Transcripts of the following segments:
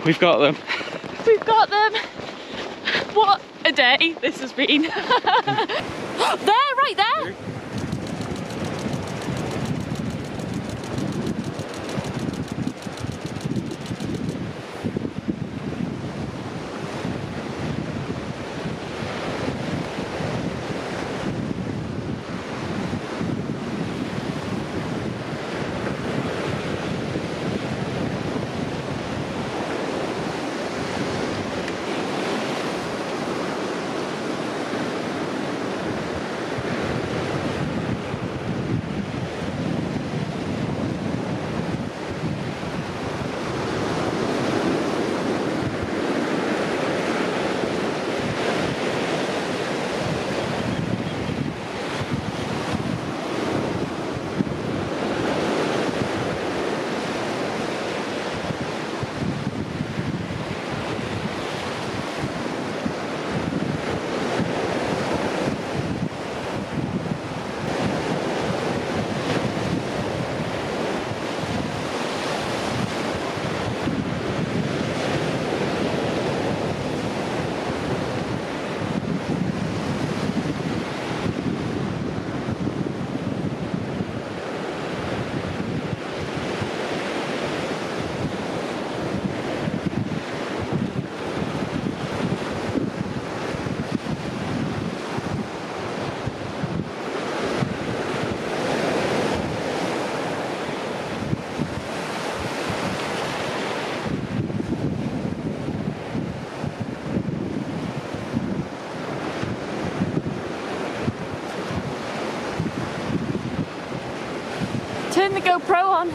We've got them. We've got them. What a day this has been. There, right there. Turn the GoPro on.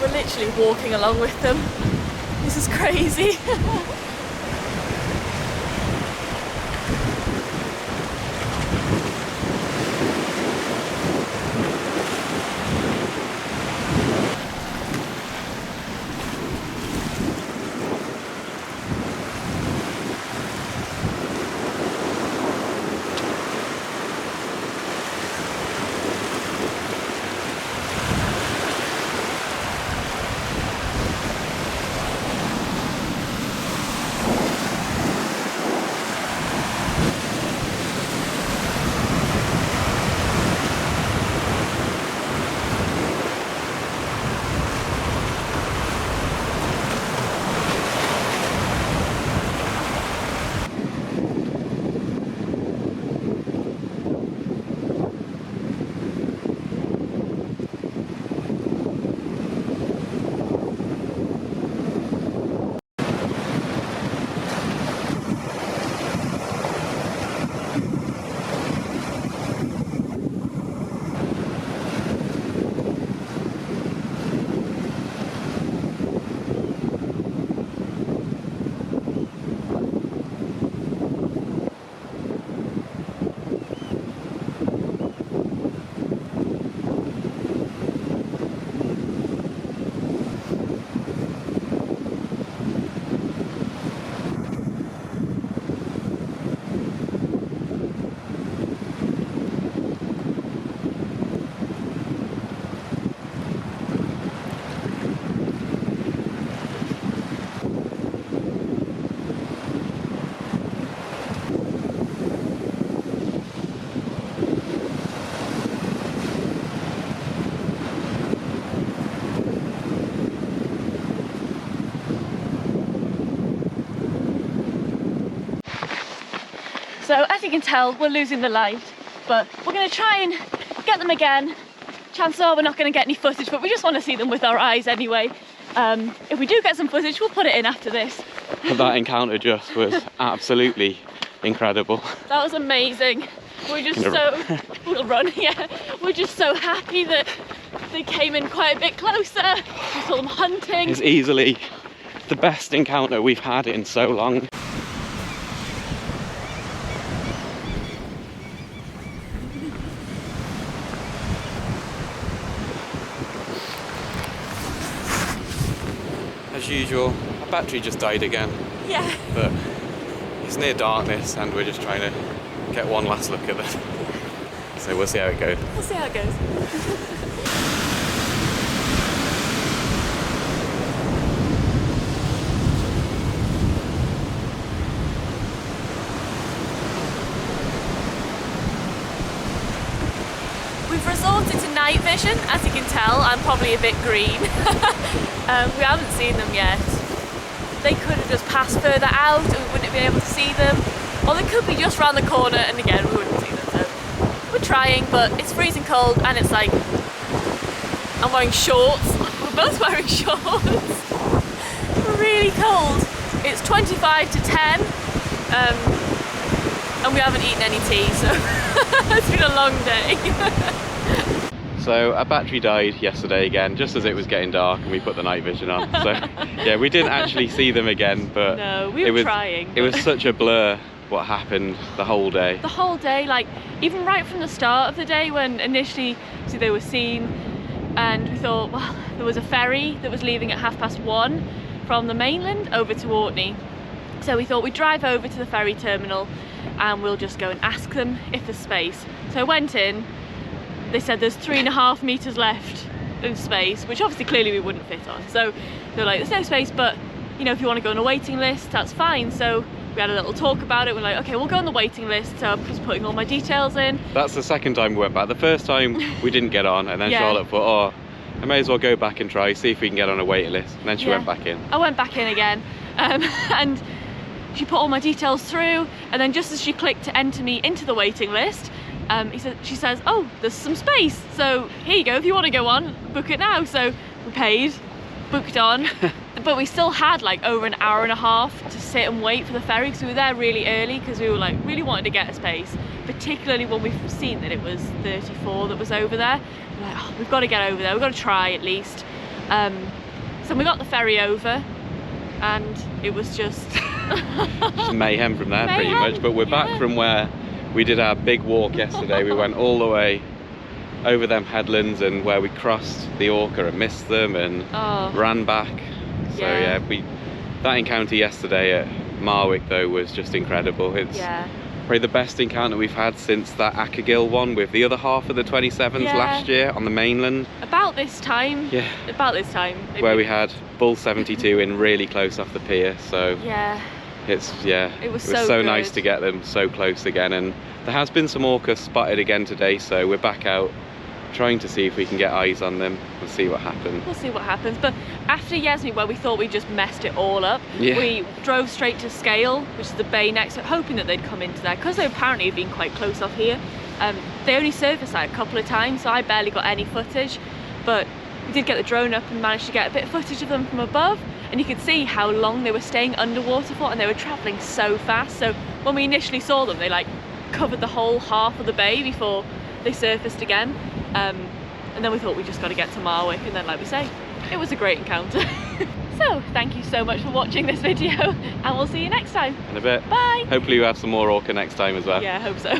We're literally walking along with them. This is crazy. So as you can tell, we're losing the light, but we're going to try and get them again. Chances are we're not going to get any footage, but we just want to see them with our eyes anyway. If we do get some footage, we'll put it in after this. That encounter just was absolutely incredible. That was amazing. We're just we'll run, yeah. We're just so happy that they came in quite a bit closer. We saw them hunting. It's easily the best encounter we've had in so long. As usual, our battery just died again. Yeah. But it's near darkness and we're just trying to get one last look at them. So we'll see how it goes. We'll see how it goes. We've resorted to night vision. As you can tell, I'm probably a bit green. We haven't seen them yet. They could have just passed further out and we wouldn't have been able to see them. Or they could be just round the corner and again we wouldn't see them. So we're trying, but it's freezing cold and it's like, I'm wearing shorts. We're both wearing shorts. We're really cold. It's 25 to 10 and we haven't eaten any tea, so it's been a long day. So our battery died yesterday again, just as it was getting dark and we put the night vision on. So yeah, we didn't actually see them again, but no, we were trying. It was such a blur what happened the whole day. The whole day, like even right from the start of the day when initially they were seen and we thought, well, there was a ferry that was leaving at 1:30 from the mainland over to Orkney. So we thought we'd drive over to the ferry terminal and we'll just go and ask them if there's space. So I went in. They said there's 3.5 meters left of space, which obviously clearly we wouldn't fit on. So they're like, there's no space, but you know, if you want to go on a waiting list, that's fine. So we had a little talk about it. We're like, okay, we'll go on the waiting list. So I'm just putting all my details in. That's the second time we went back. The first time we didn't get on, and then yeah. Charlotte thought, oh, I may as well go back and try, see if we can get on a waiting list. And then she went back in. I went back in again. And she put all my details through. And then just as she clicked to enter me into the waiting list, she says, oh, there's some space, so here you go, if you want to go on, book it now. So we paid, booked on, but we still had like over an hour and a half to sit and wait for the ferry because we were there really early because we were like really wanted to get a space, particularly when we've seen that it was 34 that was over there. We're like, oh, we've got to get over there, we've got to try at least. So we got the ferry over, and it was just mayhem from there, pretty much. But we're back from where we did our big walk yesterday. We went all the way over them headlands, and where we crossed the Orca and missed them and ran back. So yeah, that encounter yesterday at Marwick though was just incredible. It's probably the best encounter we've had since that Gill one with the other half of the 27s last year on the mainland. About this time. Where we had Bull 72 in really close off the pier. So it was so nice to get them so close again. And there has been some orcas spotted again today, so we're back out trying to see if we can get eyes on them. We'll see what happens. But after yesterday, where we thought we just messed it all up, we drove straight to Scale, which is the bay next to it, hoping that they'd come into there, because they apparently had been quite close off here. They only surfaced like a couple of times, so I barely got any footage, but we did get the drone up and managed to get a bit of footage of them from above, and you could see how long they were staying underwater for, and they were travelling so fast. So when we initially saw them, they like covered the whole half of the bay before they surfaced again. And then we thought we just got to get to Marwick, and then like we say, it was a great encounter. So thank you so much for watching this video, and we'll see you next time. In a bit. Bye. Hopefully you have some more orca next time as well. Yeah, I hope so.